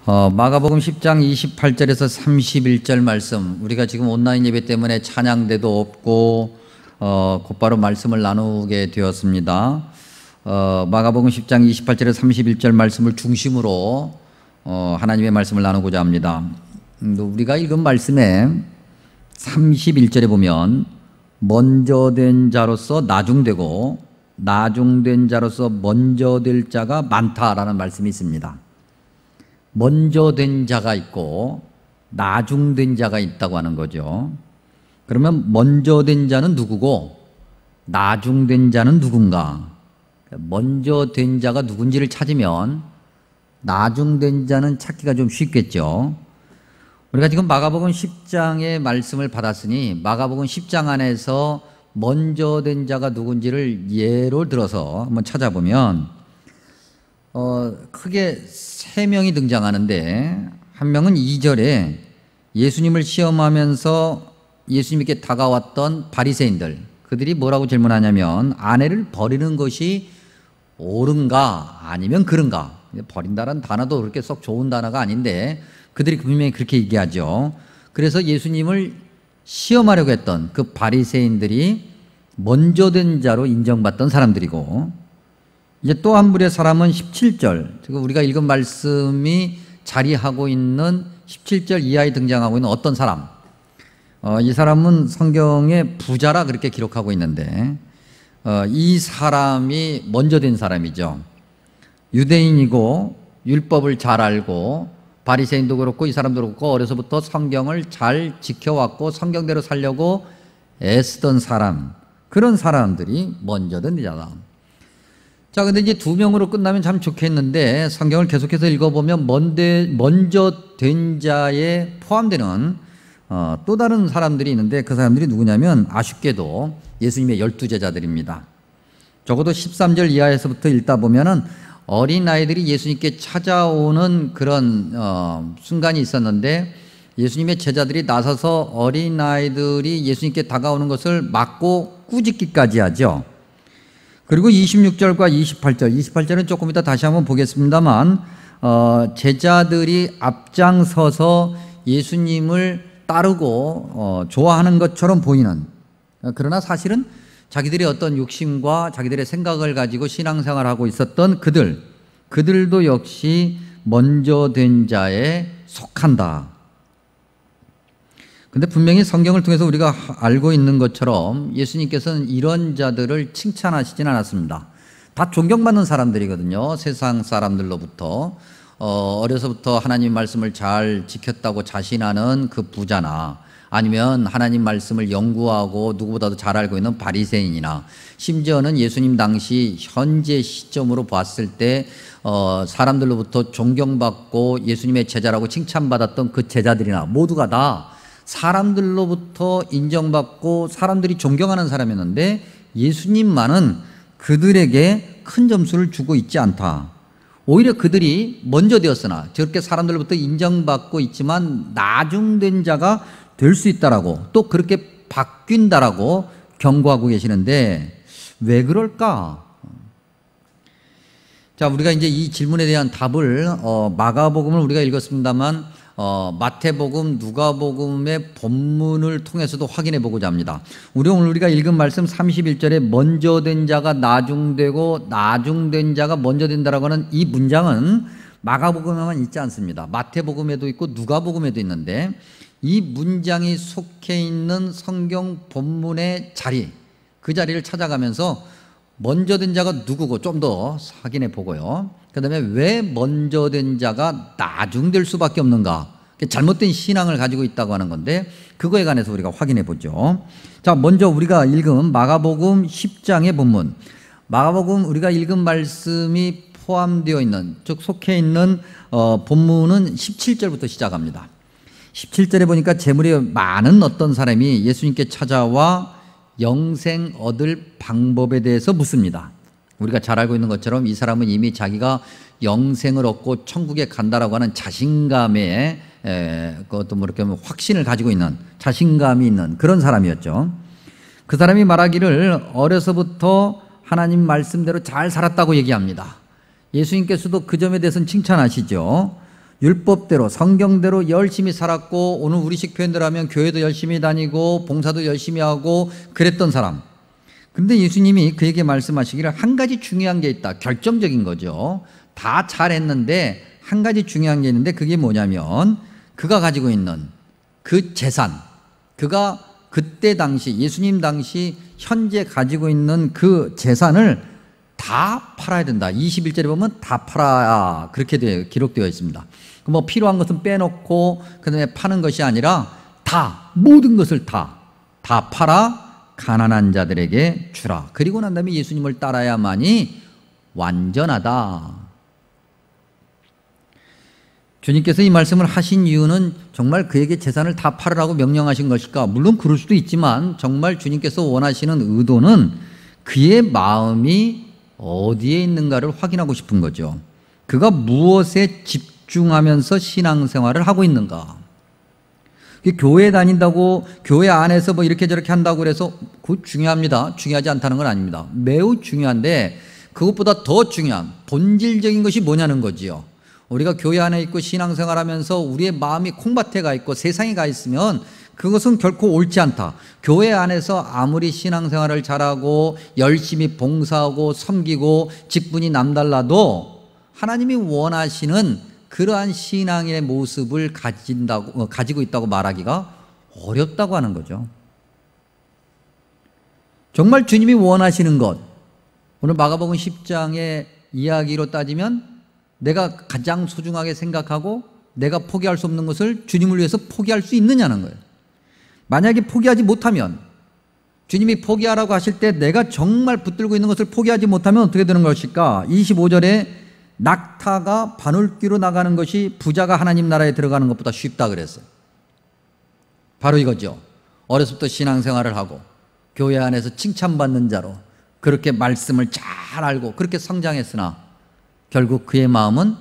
마가복음 10장 28절에서 31절 말씀, 우리가 지금 온라인 예배 때문에 찬양대도 없고 곧바로 말씀을 나누게 되었습니다. 마가복음 10장 28절에서 31절 말씀을 중심으로 하나님의 말씀을 나누고자 합니다. 우리가 읽은 말씀에 31절에 보면 먼저 된 자로서 나중되고 나중된 자로서 먼저 될 자가 많다라는 말씀이 있습니다. 먼저 된 자가 있고 나중된 자가 있다고 하는 거죠. 그러면 먼저 된 자는 누구고 나중된 자는 누군가? 먼저 된 자가 누군지를 찾으면 나중된 자는 찾기가 좀 쉽겠죠. 우리가 지금 마가복음 10장의 말씀을 받았으니 마가복음 10장 안에서 먼저 된 자가 누군지를 예로 들어서 한번 찾아보면 크게 세 명이 등장하는데, 한 명은 2절에 예수님을 시험하면서 예수님께 다가왔던 바리새인들, 그들이 뭐라고 질문하냐면 아내를 버리는 것이 옳은가 아니면 그른가. 버린다는 단어도 그렇게 썩 좋은 단어가 아닌데 그들이 분명히 그렇게 얘기하죠. 그래서 예수님을 시험하려고 했던 그 바리새인들이 먼저 된 자로 인정받던 사람들이고, 이제 또 한 부류의 사람은 17절, 지금 우리가 읽은 말씀이 자리하고 있는 17절 이하에 등장하고 있는 어떤 사람, 이 사람은 성경에 부자라 그렇게 기록하고 있는데 이 사람이 먼저 된 사람이죠. 유대인이고 율법을 잘 알고 바리새인도 그렇고 이 사람도 그렇고 어려서부터 성경을 잘 지켜왔고 성경대로 살려고 애쓰던 사람, 그런 사람들이 먼저 된 자다. 자, 근데 이제 두 명으로 끝나면 참 좋겠는데 성경을 계속해서 읽어보면 먼저 된 자에 포함되는 또 다른 사람들이 있는데 그 사람들이 누구냐면 아쉽게도 예수님의 12제자들입니다. 적어도 13절 이하에서부터 읽다 보면은 어린아이들이 예수님께 찾아오는 그런 순간이 있었는데 예수님의 제자들이 나서서 어린아이들이 예수님께 다가오는 것을 막고 꾸짖기까지 하죠. 그리고 26절과 28절은 조금 이따 다시 한번 보겠습니다만 제자들이 앞장서서 예수님을 따르고 좋아하는 것처럼 보이는, 그러나 사실은 자기들의 어떤 욕심과 자기들의 생각을 가지고 신앙생활을 하고 있었던 그들도 역시 먼저 된 자에 속한다. 근데 분명히 성경을 통해서 우리가 알고 있는 것처럼 예수님께서는 이런 자들을 칭찬하시진 않았습니다. 다 존경받는 사람들이거든요. 세상 사람들로부터 어려서부터 하나님 말씀을 잘 지켰다고 자신하는 그 부자나 아니면 하나님 말씀을 연구하고 누구보다도 잘 알고 있는 바리새인이나 심지어는 예수님 당시 현재 시점으로 봤을 때 사람들로부터 존경받고 예수님의 제자라고 칭찬받았던 그 제자들이나 모두가 다 사람들로부터 인정받고 사람들이 존경하는 사람이었는데 예수님만은 그들에게 큰 점수를 주고 있지 않다. 오히려 그들이 먼저 되었으나 저렇게 사람들로부터 인정받고 있지만 나중된 자가 될 수 있다라고, 또 그렇게 바뀐다라고 경고하고 계시는데 왜 그럴까? 자, 우리가 이제 이 질문에 대한 답을 마가복음을 우리가 읽었습니다만 마태복음, 누가복음의 본문을 통해서도 확인해 보고자 합니다. 오늘 우리가 읽은 말씀 31절에 먼저 된 자가 나중되고 나중된 자가 먼저 된다라고 하는 이 문장은 마가복음에만 있지 않습니다. 마태복음에도 있고 누가복음에도 있는데 이 문장이 속해 있는 성경 본문의 자리, 그 자리를 찾아가면서 먼저 된 자가 누구고 좀 더 확인해 보고요. 그 다음에 왜 먼저 된 자가 나중될 수밖에 없는가? 잘못된 신앙을 가지고 있다고 하는 건데 그거에 관해서 우리가 확인해 보죠. 자, 먼저 우리가 읽은 마가복음 10장의 본문, 마가복음 우리가 읽은 말씀이 포함되어 있는, 즉 속해 있는 본문은 17절부터 시작합니다. 17절에 보니까 재물이 많은 어떤 사람이 예수님께 찾아와 영생 얻을 방법에 대해서 묻습니다. 우리가 잘 알고 있는 것처럼 이 사람은 이미 자기가 영생을 얻고 천국에 간다라고 하는 자신감에 그것도 뭐 이렇게 확신을 가지고 있는, 자신감이 있는 그런 사람이었죠. 그 사람이 말하기를 어려서부터 하나님 말씀대로 잘 살았다고 얘기합니다. 예수님께서도 그 점에 대해서는 칭찬하시죠. 율법대로 성경대로 열심히 살았고, 오늘 우리식 표현대로 하면 교회도 열심히 다니고 봉사도 열심히 하고 그랬던 사람. 근데 예수님이 그에게 말씀하시기를 한 가지 중요한 게 있다. 결정적인 거죠. 다 잘했는데 한 가지 중요한 게 있는데, 그게 뭐냐면 그가 가지고 있는 그 재산, 그가 그때 당시 예수님 당시 현재 가지고 있는 그 재산을 다 팔아야 된다. 21절에 보면 다 팔아야, 그렇게 기록되어 있습니다. 뭐 필요한 것은 빼놓고 그다음에 파는 것이 아니라 다, 모든 것을 다 팔아 가난한 자들에게 주라. 그리고 난 다음에 예수님을 따라야만이 완전하다. 주님께서 이 말씀을 하신 이유는 정말 그에게 재산을 다 팔으라고 명령하신 것일까? 물론 그럴 수도 있지만, 정말 주님께서 원하시는 의도는 그의 마음이 어디에 있는가를 확인하고 싶은 거죠. 그가 무엇에 집중하면서 신앙생활을 하고 있는가. 교회 다닌다고, 교회 안에서 뭐 이렇게 저렇게 한다고 그래서 그거 중요합니다. 중요하지 않다는 건 아닙니다. 매우 중요한데, 그것보다 더 중요한 본질적인 것이 뭐냐는 거지요. 우리가 교회 안에 있고 신앙생활하면서 우리의 마음이 콩밭에 가 있고 세상에 가 있으면 그것은 결코 옳지 않다. 교회 안에서 아무리 신앙생활을 잘하고 열심히 봉사하고 섬기고 직분이 남달라도 하나님이 원하시는 그러한 신앙의 모습을 가지고 있다고 말하기가 어렵다고 하는 거죠. 정말 주님이 원하시는 것, 오늘 마가복음 10장의 이야기로 따지면 내가 가장 소중하게 생각하고 내가 포기할 수 없는 것을 주님을 위해서 포기할 수 있느냐는 거예요. 만약에 포기하지 못하면, 주님이 포기하라고 하실 때 내가 정말 붙들고 있는 것을 포기하지 못하면 어떻게 되는 것일까? 25절에 낙타가 바늘귀로 나가는 것이 부자가 하나님 나라에 들어가는 것보다 쉽다 그랬어요. 바로 이거죠. 어려서부터 신앙생활을 하고 교회 안에서 칭찬받는 자로 그렇게 말씀을 잘 알고 그렇게 성장했으나 결국 그의 마음은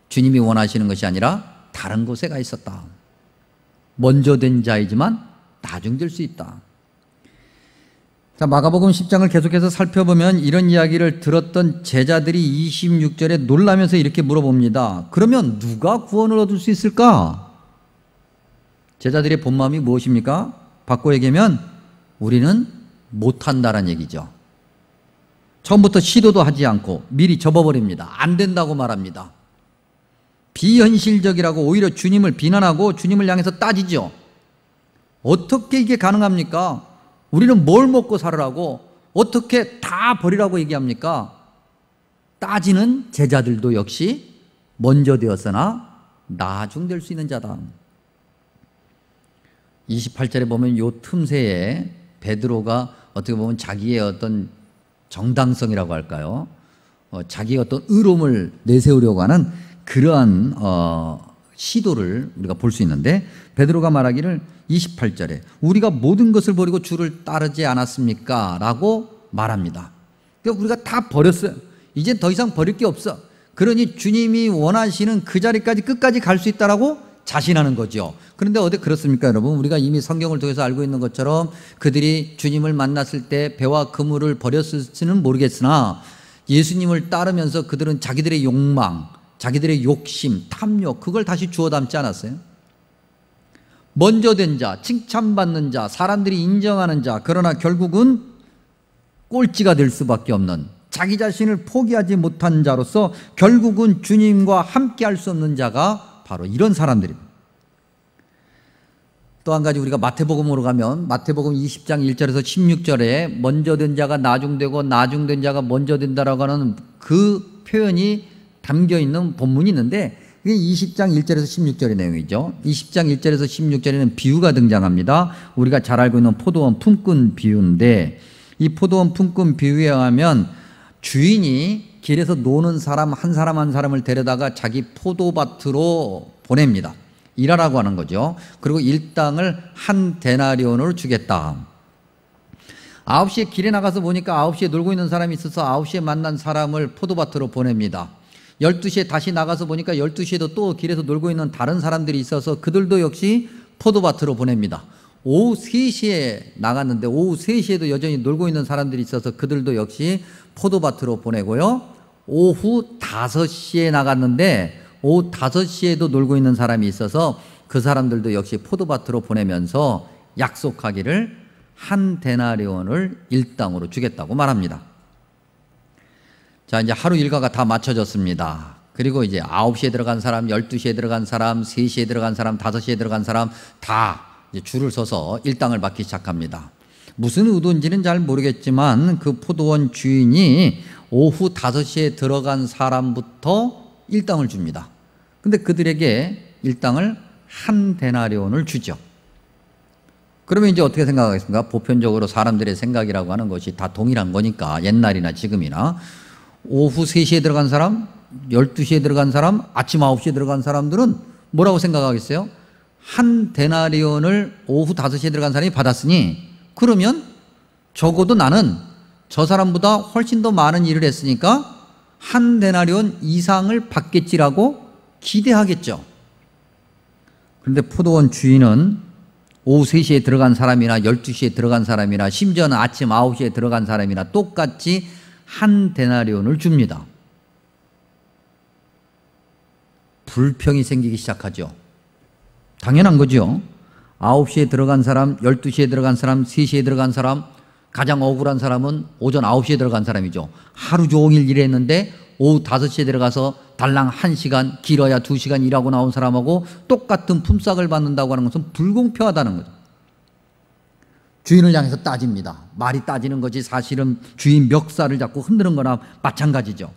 주님이 원하시는 것이 아니라 다른 곳에 가 있었다. 먼저 된 자이지만 나중될 수 있다. 자, 마가복음 10장을 계속해서 살펴보면 이런 이야기를 들었던 제자들이 26절에 놀라면서 이렇게 물어봅니다. 그러면 누가 구원을 얻을 수 있을까? 제자들의 본 마음이 무엇입니까? 바꿔 얘기하면 우리는 못한다라는 얘기죠. 처음부터 시도도 하지 않고 미리 접어버립니다. 안 된다고 말합니다. 비현실적이라고 오히려 주님을 비난하고 주님을 향해서 따지죠. 어떻게 이게 가능합니까? 우리는 뭘 먹고 살으라고, 어떻게 다 버리라고 얘기합니까? 따지는 제자들도 역시 먼저 되었으나 나중될 수 있는 자다. 28절에 보면 요 틈새에 베드로가 어떻게 보면 자기의 어떤 정당성이라고 할까요? 자기의 어떤 의로움을 내세우려고 하는 그러한 시도를 우리가 볼 수 있는데, 베드로가 말하기를 28절에 우리가 모든 것을 버리고 주를 따르지 않았습니까? 라고 말합니다. 그러니까 우리가 다 버렸어요. 이제 더 이상 버릴 게 없어. 그러니 주님이 원하시는 그 자리까지 끝까지 갈 수 있다라고 자신하는 거죠. 그런데 어디 그렇습니까, 여러분? 우리가 이미 성경을 통해서 알고 있는 것처럼 그들이 주님을 만났을 때 배와 그물을 버렸을지는 모르겠으나 예수님을 따르면서 그들은 자기들의 욕망, 자기들의 욕심, 탐욕, 그걸 다시 주워 담지 않았어요? 먼저 된 자, 칭찬받는 자, 사람들이 인정하는 자, 그러나 결국은 꼴찌가 될 수밖에 없는, 자기 자신을 포기하지 못한 자로서 결국은 주님과 함께 할 수 없는 자가 바로 이런 사람들입니다. 또 한 가지, 우리가 마태복음으로 가면 마태복음 20장 1절에서 16절에 먼저 된 자가 나중되고 나중된 자가 먼저 된다라고 하는 그 표현이 담겨 있는 본문이 있는데, 그게 20장 1절에서 16절의 내용이죠. 20장 1절에서 16절에는 비유가 등장합니다. 우리가 잘 알고 있는 포도원 품꾼 비유인데, 이 포도원 품꾼 비유에 의하면 주인이 길에서 노는 사람 한 사람 한 사람을 데려다가 자기 포도밭으로 보냅니다. 일하라고 하는 거죠. 그리고 일당을 한 데나리온으로 주겠다. 9시에 길에 나가서 보니까 9시에 놀고 있는 사람이 있어서 9시에 만난 사람을 포도밭으로 보냅니다. 12시에 다시 나가서 보니까 12시에도 또 길에서 놀고 있는 다른 사람들이 있어서 그들도 역시 포도밭으로 보냅니다. 오후 3시에 나갔는데 오후 3시에도 여전히 놀고 있는 사람들이 있어서 그들도 역시 포도밭으로 보내고요. 오후 5시에 나갔는데 오후 5시에도 놀고 있는 사람이 있어서 그 사람들도 역시 포도밭으로 보내면서 약속하기를 한 데나리온을 일당으로 주겠다고 말합니다. 자, 이제 하루 일과가 다 맞춰졌습니다. 그리고 이제 9시에 들어간 사람, 12시에 들어간 사람, 3시에 들어간 사람, 5시에 들어간 사람 다 이제 줄을 서서 일당을 받기 시작합니다. 무슨 의도인지는 잘 모르겠지만 그 포도원 주인이 오후 5시에 들어간 사람부터 일당을 줍니다. 근데 그들에게 일당을 한 데나리온을 주죠. 그러면 이제 어떻게 생각하겠습니까? 보편적으로 사람들의 생각이라고 하는 것이 다 동일한 거니까 옛날이나 지금이나 오후 3시에 들어간 사람, 12시에 들어간 사람, 아침 9시에 들어간 사람들은 뭐라고 생각하겠어요? 한 데나리온을 오후 5시에 들어간 사람이 받았으니 그러면 적어도 나는 저 사람보다 훨씬 더 많은 일을 했으니까 한 데나리온 이상을 받겠지라고 기대하겠죠. 그런데 포도원 주인은 오후 3시에 들어간 사람이나 12시에 들어간 사람이나 심지어는 아침 9시에 들어간 사람이나 똑같이 한 데나리온을 줍니다. 불평이 생기기 시작하죠. 당연한 거죠. 9시에 들어간 사람, 12시에 들어간 사람, 3시에 들어간 사람, 가장 억울한 사람은 오전 9시에 들어간 사람이죠. 하루 종일 일했는데 오후 5시에 들어가서 달랑 1시간, 길어야 2시간 일하고 나온 사람하고 똑같은 품삯을 받는다고 하는 것은 불공평하다는 거죠. 주인을 향해서 따집니다. 말이 따지는 거지 사실은 주인 멱살을 잡고 흔드는 거나 마찬가지죠.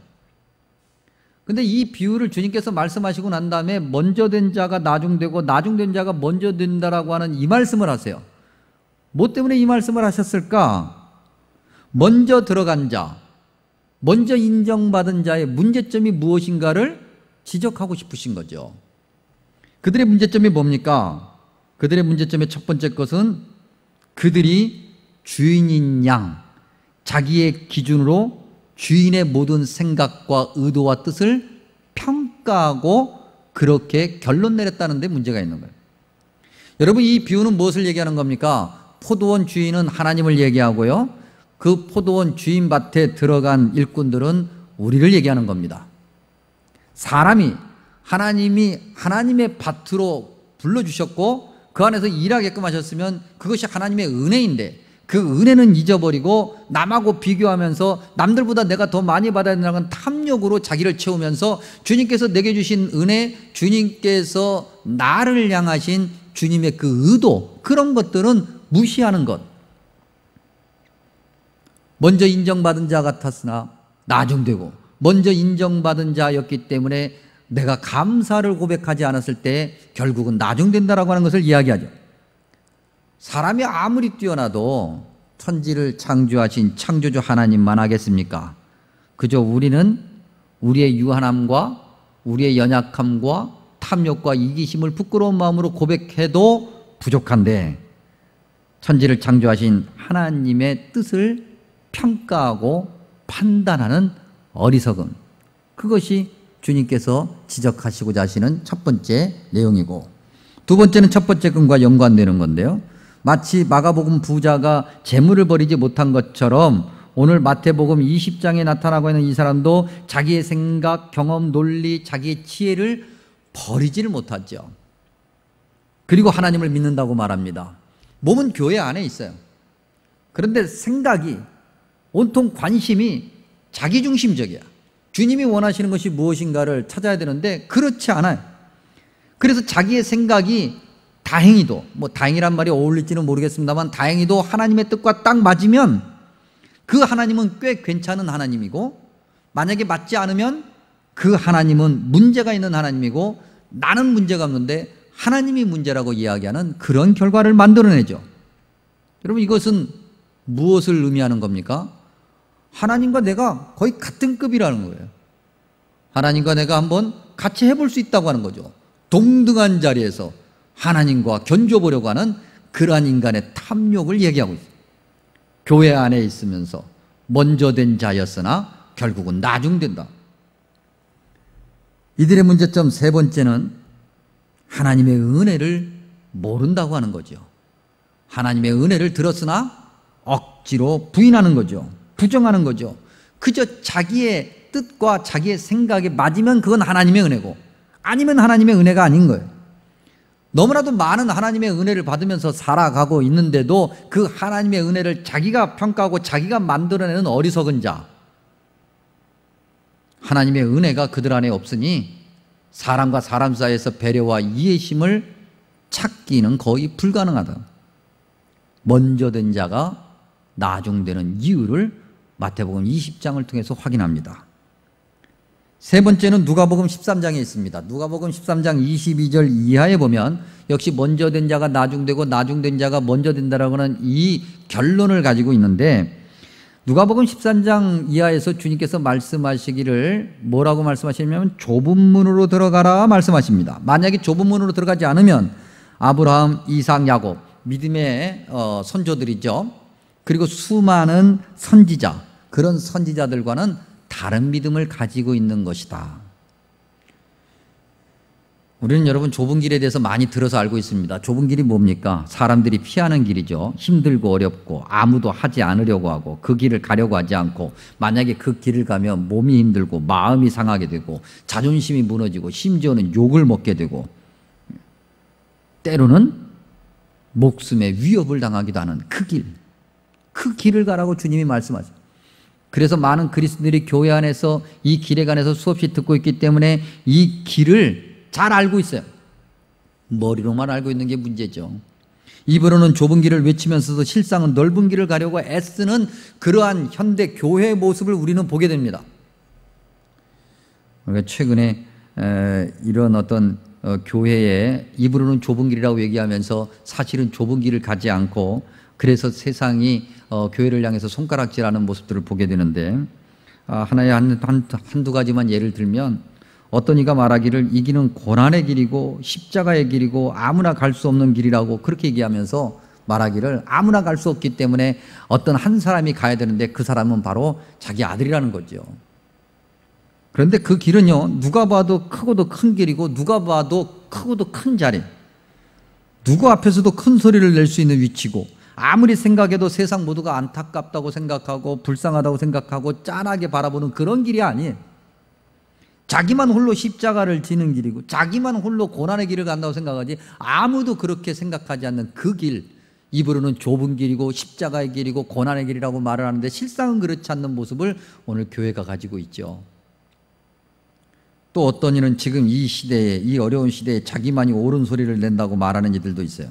근데 이 비유를 주님께서 말씀하시고 난 다음에 먼저 된 자가 나중되고 나중된 자가 먼저 된다라고 하는 이 말씀을 하세요. 뭐 때문에 이 말씀을 하셨을까? 먼저 들어간 자, 먼저 인정받은 자의 문제점이 무엇인가를 지적하고 싶으신 거죠. 그들의 문제점이 뭡니까? 그들의 문제점의 첫 번째 것은 그들이 주인인 양, 자기의 기준으로 주인의 모든 생각과 의도와 뜻을 평가하고 그렇게 결론 내렸다는 데 문제가 있는 거예요. 여러분, 이 비유는 무엇을 얘기하는 겁니까? 포도원 주인은 하나님을 얘기하고요, 그 포도원 주인 밭에 들어간 일꾼들은 우리를 얘기하는 겁니다. 사람이 하나님이 하나님의 밭으로 불러주셨고 그 안에서 일하게끔 하셨으면 그것이 하나님의 은혜인데 그 은혜는 잊어버리고 남하고 비교하면서 남들보다 내가 더 많이 받아야 된다는 탐욕으로 자기를 채우면서 주님께서 내게 주신 은혜, 주님께서 나를 향하신 주님의 그 의도, 그런 것들은 무시하는 것. 먼저 인정받은 자 같았으나 나중되고 먼저 인정받은 자였기 때문에 내가 감사를 고백하지 않았을 때 결국은 나중된다라고 하는 것을 이야기하죠. 사람이 아무리 뛰어나도 천지를 창조하신 창조주 하나님만 하겠습니까? 그저 우리는 우리의 유한함과 우리의 연약함과 탐욕과 이기심을 부끄러운 마음으로 고백해도 부족한데 천지를 창조하신 하나님의 뜻을 평가하고 판단하는 어리석음, 그것이 주님께서 지적하시고자 하시는 첫 번째 내용이고, 두 번째는 첫 번째 근과 연관되는 건데요, 마치 마가복음 부자가 재물을 버리지 못한 것처럼 오늘 마태복음 20장에 나타나고 있는 이 사람도 자기의 생각, 경험, 논리, 자기의 지혜를 버리지를 못하죠. 그리고 하나님을 믿는다고 말합니다. 몸은 교회 안에 있어요. 그런데 생각이, 온통 관심이 자기중심적이야. 주님이 원하시는 것이 무엇인가를 찾아야 되는데 그렇지 않아요. 그래서 자기의 생각이 다행히도, 다행이란 말이 어울릴지는 모르겠습니다만 다행히도 하나님의 뜻과 딱 맞으면 그 하나님은 꽤 괜찮은 하나님이고, 만약에 맞지 않으면 그 하나님은 문제가 있는 하나님이고 나는 문제가 없는데 하나님이 문제라고 이야기하는 그런 결과를 만들어내죠. 여러분, 이것은 무엇을 의미하는 겁니까? 하나님과 내가 거의 같은 급이라는 거예요. 하나님과 내가 한번 같이 해볼 수 있다고 하는 거죠. 동등한 자리에서 하나님과 견줘보려고 하는 그러한 인간의 탐욕을 얘기하고 있어요. 교회 안에 있으면서 먼저 된 자였으나 결국은 나중된다. 이들의 문제점 세 번째는 하나님의 은혜를 모른다고 하는 거죠. 하나님의 은혜를 들었으나 억지로 부인하는 거죠. 부정하는 거죠. 그저 자기의 뜻과 자기의 생각에 맞으면 그건 하나님의 은혜고 아니면 하나님의 은혜가 아닌 거예요. 너무나도 많은 하나님의 은혜를 받으면서 살아가고 있는데도 그 하나님의 은혜를 자기가 평가하고 자기가 만들어내는 어리석은 자, 하나님의 은혜가 그들 안에 없으니 사람과 사람 사이에서 배려와 이해심을 찾기는 거의 불가능하다. 먼저 된 자가 나중되는 이유를 마태복음 20장을 통해서 확인합니다. 세 번째는 누가복음 13장에 있습니다. 누가복음 13장 22절 이하에 보면 역시 먼저 된 자가 나중되고 나중된 자가 먼저 된다라고 하는 이 결론을 가지고 있는데, 누가복음 13장 이하에서 주님께서 말씀하시기를 뭐라고 말씀하시냐면 좁은 문으로 들어가라 말씀하십니다. 만약에 좁은 문으로 들어가지 않으면 아브라함, 이삭, 야곱, 믿음의 선조들이죠. 그리고 수많은 선지자, 그런 선지자들과는 다른 믿음을 가지고 있는 것이다. 우리는 여러분 좁은 길에 대해서 많이 들어서 알고 있습니다. 좁은 길이 뭡니까? 사람들이 피하는 길이죠. 힘들고 어렵고 아무도 하지 않으려고 하고 그 길을 가려고 하지 않고, 만약에 그 길을 가면 몸이 힘들고 마음이 상하게 되고 자존심이 무너지고 심지어는 욕을 먹게 되고 때로는 목숨의 위협을 당하기도 하는 그 길, 그 길을 가라고 주님이 말씀하세요. 그래서 많은 그리스도인들이 교회 안에서 이 길에 관해서 수없이 듣고 있기 때문에 이 길을 잘 알고 있어요. 머리로만 알고 있는 게 문제죠. 입으로는 좁은 길을 외치면서도 실상은 넓은 길을 가려고 애쓰는 그러한 현대 교회의 모습을 우리는 보게 됩니다. 최근에 이런 어떤 교회에 입으로는 좁은 길이라고 얘기하면서 사실은 좁은 길을 가지 않고, 그래서 세상이 교회를 향해서 손가락질하는 모습들을 보게 되는데, 하나의 한두 가지만 예를 들면, 어떤 이가 말하기를 이 길은 고난의 길이고 십자가의 길이고 아무나 갈 수 없는 길이라고 그렇게 얘기하면서 말하기를, 아무나 갈 수 없기 때문에 어떤 한 사람이 가야 되는데 그 사람은 바로 자기 아들이라는 거죠. 그런데 그 길은요, 누가 봐도 크고도 큰 길이고 누가 봐도 크고도 큰 자리, 누구 앞에서도 큰 소리를 낼 수 있는 위치고, 아무리 생각해도 세상 모두가 안타깝다고 생각하고 불쌍하다고 생각하고 짠하게 바라보는 그런 길이 아니에요. 자기만 홀로 십자가를 지는 길이고 자기만 홀로 고난의 길을 간다고 생각하지, 아무도 그렇게 생각하지 않는 그 길, 입으로는 좁은 길이고 십자가의 길이고 고난의 길이라고 말을 하는데 실상은 그렇지 않는 모습을 오늘 교회가 가지고 있죠. 또 어떤 이는 지금 이 시대에, 이 어려운 시대에 자기만이 옳은 소리를 낸다고 말하는 이들도 있어요.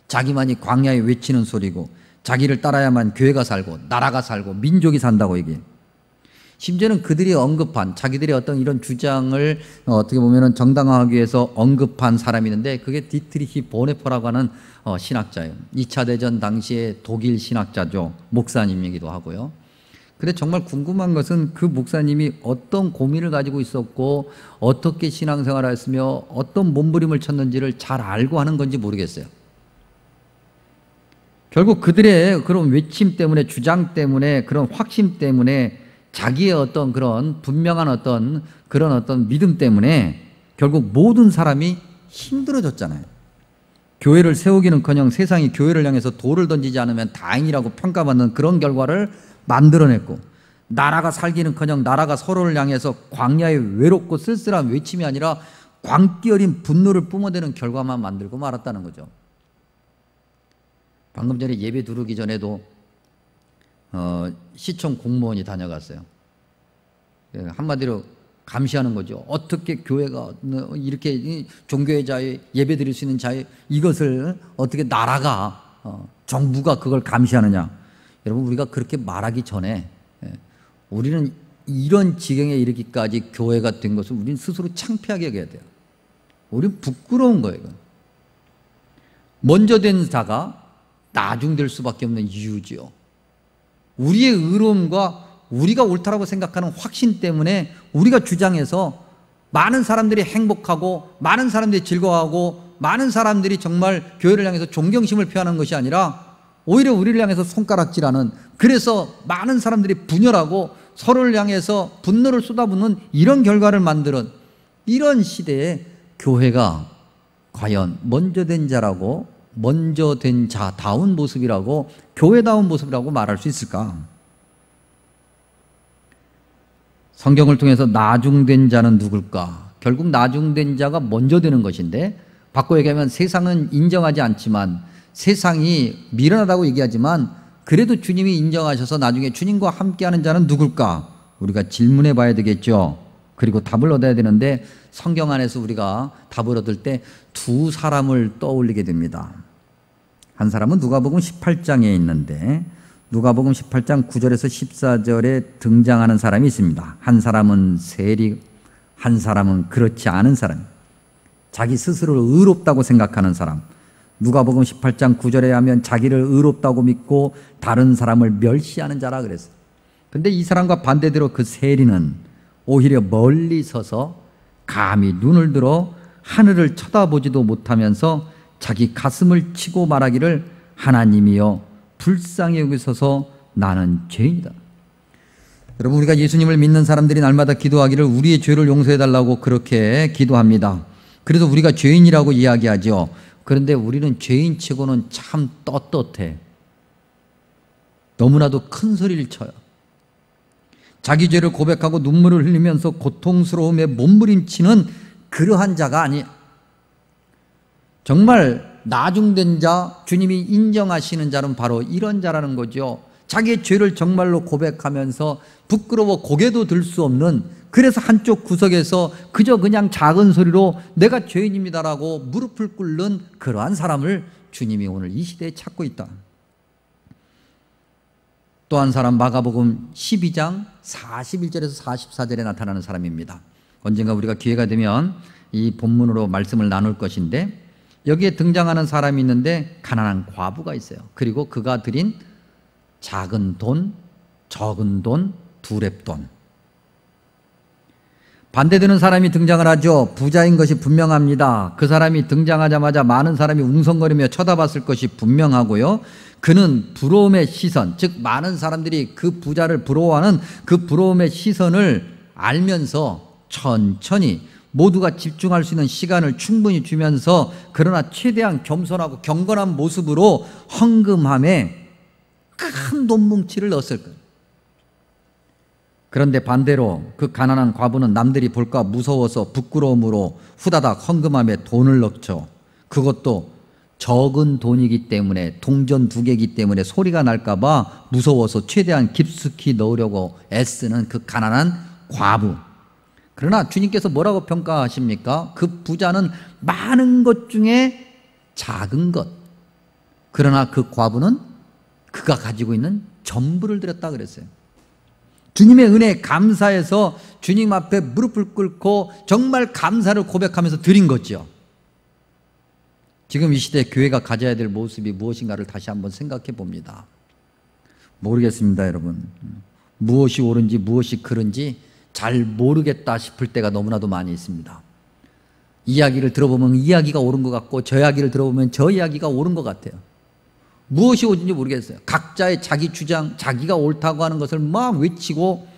자기만이 광야에 외치는 소리고 자기를 따라야만 교회가 살고 나라가 살고 민족이 산다고 얘기해요. 심지어는 그들이 언급한 자기들의 어떤 이런 주장을 어떻게 보면 정당화하기 위해서 언급한 사람이 있는데, 그게 디트리히 보네퍼라고 하는 신학자예요. 2차 대전 당시에 독일 신학자죠. 목사님이기도 하고요. 근데 정말 궁금한 것은 그 목사님이 어떤 고민을 가지고 있었고 어떻게 신앙생활을 했으며 어떤 몸부림을 쳤는지를 잘 알고 하는 건지 모르겠어요. 결국 그들의 그런 외침 때문에, 주장 때문에, 그런 확신 때문에, 자기의 어떤 그런 분명한 어떤 그런 어떤 믿음 때문에 결국 모든 사람이 힘들어졌잖아요. 교회를 세우기는커녕 세상이 교회를 향해서 돌을 던지지 않으면 다행이라고 평가받는 그런 결과를 만들어냈고, 나라가 살기는커녕 나라가 서로를 향해서 광야에 외롭고 쓸쓸한 외침이 아니라 광기 어린 분노를 뿜어대는 결과만 만들고 말았다는 거죠. 방금 전에 예배 두르기 전에도 시청 공무원이 다녀갔어요. 한마디로 감시하는 거죠. 어떻게 교회가 이렇게 종교의 자유, 예배 드릴 수 있는 자유, 이것을 어떻게 나라가 정부가 그걸 감시하느냐. 여러분, 우리가 그렇게 말하기 전에 우리는 이런 지경에 이르기까지 교회가 된 것을 우리는 스스로 창피하게 여겨야 돼요. 우리는 부끄러운 거예요. 먼저 된 자가 나중될 수밖에 없는 이유지요. 우리의 의로움과 우리가 옳다라고 생각하는 확신 때문에 우리가 주장해서 많은 사람들이 행복하고 많은 사람들이 즐거워하고 많은 사람들이 정말 교회를 향해서 존경심을 표하는 것이 아니라 오히려 우리를 향해서 손가락질하는, 그래서 많은 사람들이 분열하고 서로를 향해서 분노를 쏟아붓는 이런 결과를 만드는 이런 시대에 교회가 과연 먼저 된 자라고, 먼저 된 자다운 모습이라고, 교회다운 모습이라고 말할 수 있을까? 성경을 통해서 나중된 자는 누굴까? 결국 나중된 자가 먼저 되는 것인데, 바꿔 얘기하면 세상은 인정하지 않지만, 세상이 미련하다고 얘기하지만 그래도 주님이 인정하셔서 나중에 주님과 함께하는 자는 누굴까? 우리가 질문해 봐야 되겠죠. 그리고 답을 얻어야 되는데, 성경 안에서 우리가 답을 얻을 때 두 사람을 떠올리게 됩니다. 한 사람은 누가복음 18장에 있는데, 누가복음 18장 9절에서 14절에 등장하는 사람이 있습니다. 한 사람은 세리, 한 사람은 그렇지 않은 사람, 자기 스스로를 의롭다고 생각하는 사람. 누가복음 18장 9절에 하면 자기를 의롭다고 믿고 다른 사람을 멸시하는 자라 그랬어요. 근데 이 사람과 반대대로 그 세리는 오히려 멀리 서서 감히 눈을 들어 하늘을 쳐다보지도 못하면서 자기 가슴을 치고 말하기를, 하나님이여 불쌍히 여기소서, 나는 죄인이다. 여러분, 우리가 예수님을 믿는 사람들이 날마다 기도하기를 우리의 죄를 용서해달라고 그렇게 기도합니다. 그래서 우리가 죄인이라고 이야기하죠. 그런데 우리는 죄인치고는 참 떳떳해. 너무나도 큰 소리를 쳐요. 자기 죄를 고백하고 눈물을 흘리면서 고통스러움에 몸부림치는 그러한 자가 아니야. 정말 나중된 자, 주님이 인정하시는 자는 바로 이런 자라는 거죠. 자기의 죄를 정말로 고백하면서 부끄러워 고개도 들 수 없는, 그래서 한쪽 구석에서 그저 그냥 작은 소리로 내가 죄인입니다라고 무릎을 꿇는 그러한 사람을 주님이 오늘 이 시대에 찾고 있다. 또 한 사람, 마가복음 12장 41절에서 44절에 나타나는 사람입니다. 언젠가 우리가 기회가 되면 이 본문으로 말씀을 나눌 것인데, 여기에 등장하는 사람이 있는데 가난한 과부가 있어요. 그리고 그가 드린 작은 돈, 적은 돈, 두렙돈. 반대되는 사람이 등장을 하죠. 부자인 것이 분명합니다. 그 사람이 등장하자마자 많은 사람이 웅성거리며 쳐다봤을 것이 분명하고요. 그는 부러움의 시선, 즉 많은 사람들이 그 부자를 부러워하는 그 부러움의 시선을 알면서 천천히 모두가 집중할 수 있는 시간을 충분히 주면서, 그러나 최대한 겸손하고 경건한 모습으로 헌금함에 큰 돈 뭉치를 넣었을 거예요. 그런데 반대로 그 가난한 과부는 남들이 볼까 무서워서 부끄러움으로 후다닥 헌금함에 돈을 넣죠. 그것도 적은 돈이기 때문에, 동전 2개이기 때문에 소리가 날까 봐 무서워서 최대한 깊숙이 넣으려고 애쓰는 그 가난한 과부. 그러나 주님께서 뭐라고 평가하십니까? 그 부자는 많은 것 중에 작은 것. 그러나 그 과부는 그가 가지고 있는 전부를 드렸다 그랬어요. 주님의 은혜에 감사해서 주님 앞에 무릎을 꿇고 정말 감사를 고백하면서 드린 거죠. 지금 이 시대에 교회가 가져야 될 모습이 무엇인가를 다시 한번 생각해 봅니다. 모르겠습니다, 여러분. 무엇이 옳은지 무엇이 그른지 잘 모르겠다 싶을 때가 너무나도 많이 있습니다. 이야기를 들어보면 이야기가 옳은 것 같고, 저 이야기를 들어보면 저 이야기가 옳은 것 같아요. 무엇이 옳은지 모르겠어요. 각자의 자기 주장, 자기가 옳다고 하는 것을 막 외치고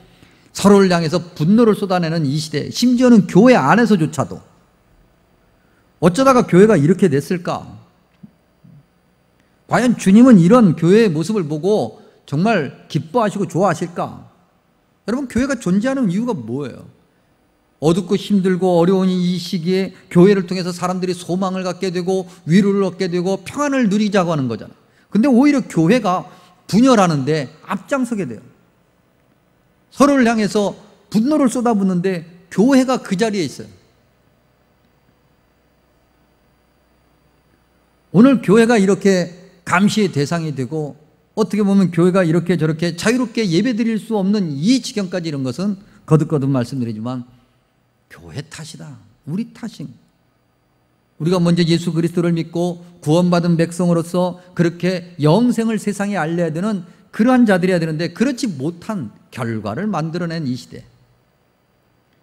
서로를 향해서 분노를 쏟아내는 이 시대, 심지어는 교회 안에서조차도 어쩌다가 교회가 이렇게 됐을까? 과연 주님은 이런 교회의 모습을 보고 정말 기뻐하시고 좋아하실까? 여러분, 교회가 존재하는 이유가 뭐예요? 어둡고 힘들고 어려운 이 시기에 교회를 통해서 사람들이 소망을 갖게 되고 위로를 얻게 되고 평안을 누리자고 하는 거잖아요. 근데 오히려 교회가 분열하는데 앞장서게 돼요. 서로를 향해서 분노를 쏟아붓는데 교회가 그 자리에 있어요. 오늘 교회가 이렇게 감시의 대상이 되고, 어떻게 보면 교회가 이렇게 저렇게 자유롭게 예배 드릴 수 없는 이 지경까지 이런 것은 거듭거듭 말씀드리지만 교회 탓이다. 우리 탓인. 우리가 먼저 예수 그리스도를 믿고 구원받은 백성으로서 그렇게 영생을 세상에 알려야 되는 그러한 자들이어야 되는데, 그렇지 못한 결과를 만들어낸 이 시대.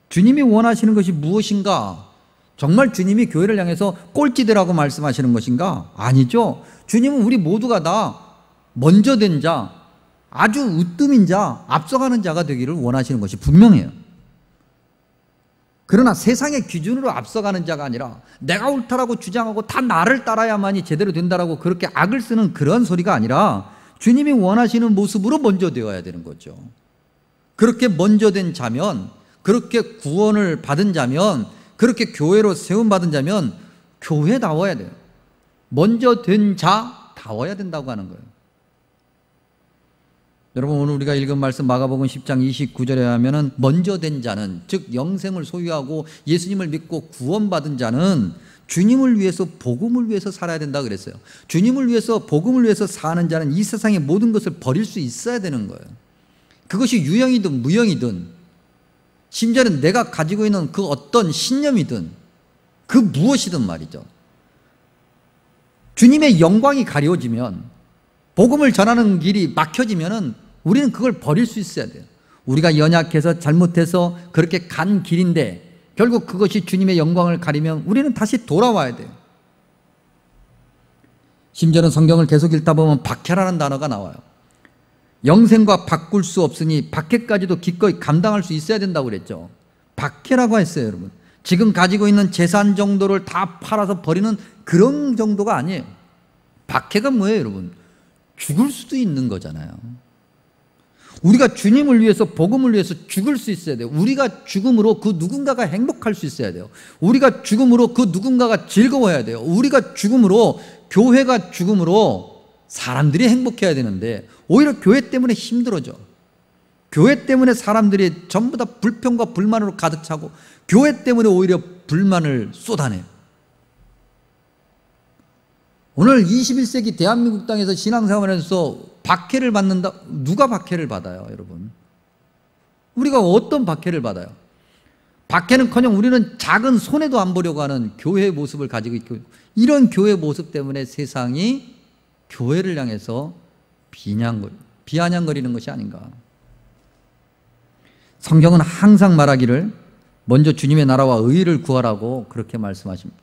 주님이 원하시는 것이 무엇인가? 정말 주님이 교회를 향해서 꼴찌되라고 말씀하시는 것인가? 아니죠. 주님은 우리 모두가 다 먼저 된 자, 아주 으뜸인 자, 앞서가는 자가 되기를 원하시는 것이 분명해요. 그러나 세상의 기준으로 앞서가는 자가 아니라 내가 옳다라고 주장하고 다 나를 따라야만이 제대로 된다라고 그렇게 악을 쓰는 그런 소리가 아니라 주님이 원하시는 모습으로 먼저 되어야 되는 거죠. 그렇게 먼저 된 자면, 그렇게 구원을 받은 자면 그렇게 교회로 세움받은 자면 교회다워야 돼요. 먼저 된 자다워야 된다고 하는 거예요. 여러분, 오늘 우리가 읽은 말씀 마가복음 10장 29절에 하면은 먼저 된 자는, 즉 영생을 소유하고 예수님을 믿고 구원받은 자는 주님을 위해서, 복음을 위해서 살아야 된다 그랬어요. 주님을 위해서, 복음을 위해서 사는 자는 이 세상의 모든 것을 버릴 수 있어야 되는 거예요. 그것이 유형이든 무형이든, 심지어는 내가 가지고 있는 그 어떤 신념이든 그 무엇이든 말이죠. 주님의 영광이 가려워지면, 복음을 전하는 길이 막혀지면은 우리는 그걸 버릴 수 있어야 돼요. 우리가 연약해서 잘못해서 그렇게 간 길인데 결국 그것이 주님의 영광을 가리면 우리는 다시 돌아와야 돼요. 심지어는 성경을 계속 읽다 보면 박해라는 단어가 나와요. 영생과 바꿀 수 없으니 박해까지도 기꺼이 감당할 수 있어야 된다고 그랬죠. 박해라고 했어요, 여러분. 지금 가지고 있는 재산 정도를 다 팔아서 버리는 그런 정도가 아니에요. 박해가 뭐예요, 여러분? 죽을 수도 있는 거잖아요. 우리가 주님을 위해서, 복음을 위해서 죽을 수 있어야 돼요. 우리가 죽음으로 그 누군가가 행복할 수 있어야 돼요. 우리가 죽음으로 그 누군가가 즐거워야 돼요. 우리가 죽음으로, 교회가 죽음으로 사람들이 행복해야 되는데 오히려 교회 때문에 힘들어져. 교회 때문에 사람들이 전부 다 불평과 불만으로 가득 차고 교회 때문에 오히려 불만을 쏟아내요. 오늘 21세기 대한민국 땅에서 신앙생활에서 박해를 받는다. 누가 박해를 받아요, 여러분? 우리가 어떤 박해를 받아요? 박해는커녕 우리는 작은 손해도 안 보려고 하는 교회의 모습을 가지고 있고, 이런 교회 모습 때문에 세상이 교회를 향해서 비아냥거리는 것이 아닌가. 성경은 항상 말하기를 먼저 주님의 나라와 의를 구하라고 그렇게 말씀하십니다.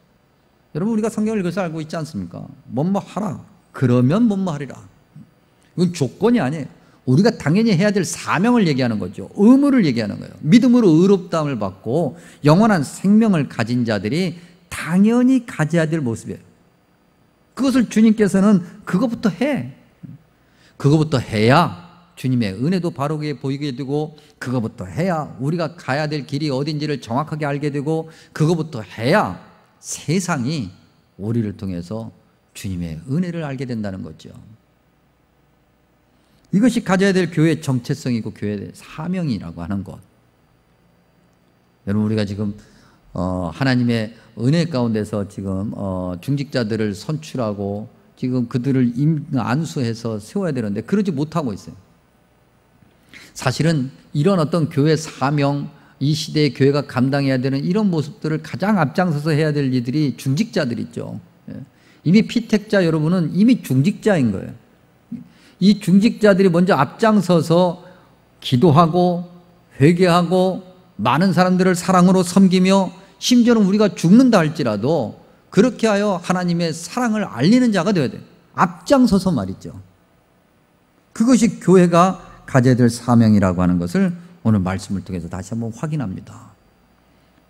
여러분, 우리가 성경을 읽어서 알고 있지 않습니까? 뭐뭐 하라, 그러면 뭐뭐 하리라. 이건 조건이 아니에요. 우리가 당연히 해야 될 사명을 얘기하는 거죠. 의무를 얘기하는 거예요. 믿음으로 의롭다함을 받고 영원한 생명을 가진 자들이 당연히 가져야 될 모습이에요. 그것을 주님께서는 그것부터 해. 그것부터 해야 주님의 은혜도 바르게 보이게 되고, 그것부터 해야 우리가 가야 될 길이 어딘지를 정확하게 알게 되고, 그것부터 해야 세상이 우리를 통해서 주님의 은혜를 알게 된다는 거죠. 이것이 가져야 될 교회의 정체성이고 교회의 사명이라고 하는 것. 여러분, 우리가 지금 하나님의 은혜 가운데서 지금 중직자들을 선출하고 지금 그들을 안수해서 세워야 되는데 그러지 못하고 있어요. 사실은 이런 어떤 교회 사명, 이 시대의 교회가 감당해야 되는 이런 모습들을 가장 앞장서서 해야 될 이들이 중직자들 있죠. 이미 피택자 여러분은 이미 중직자인 거예요. 이 중직자들이 먼저 앞장서서 기도하고 회개하고 많은 사람들을 사랑으로 섬기며, 심지어는 우리가 죽는다 할지라도 그렇게 하여 하나님의 사랑을 알리는 자가 되어야 돼요. 앞장서서 말이죠. 그것이 교회가 가져야 될 사명이라고 하는 것을 오늘 말씀을 통해서 다시 한번 확인합니다.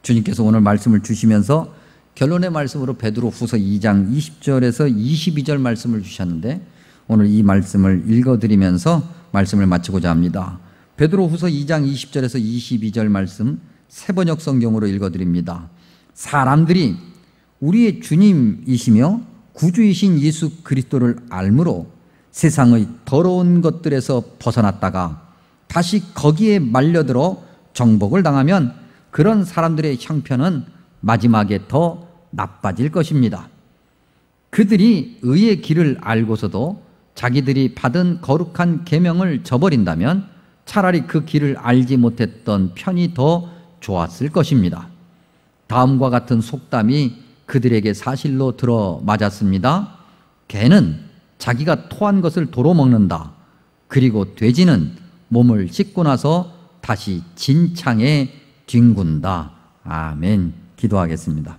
주님께서 오늘 말씀을 주시면서 결론의 말씀으로 베드로후서 2장 20절에서 22절 말씀을 주셨는데, 오늘 이 말씀을 읽어드리면서 말씀을 마치고자 합니다. 베드로후서 2장 20절에서 22절 말씀 새번역 성경으로 읽어드립니다. 사람들이 우리의 주님이시며 구주이신 예수 그리스도를 알므로 세상의 더러운 것들에서 벗어났다가 다시 거기에 말려들어 정복을 당하면 그런 사람들의 형편은 마지막에 더 나빠질 것입니다. 그들이 의의 길을 알고서도 자기들이 받은 거룩한 계명을 저버린다면 차라리 그 길을 알지 못했던 편이 더 좋았을 것입니다. 다음과 같은 속담이 그들에게 사실로 들어맞았습니다. 개는 자기가 토한 것을 도로 먹는다. 그리고 돼지는 몸을 씻고 나서 다시 진창에 뒹군다. 아멘. 기도하겠습니다.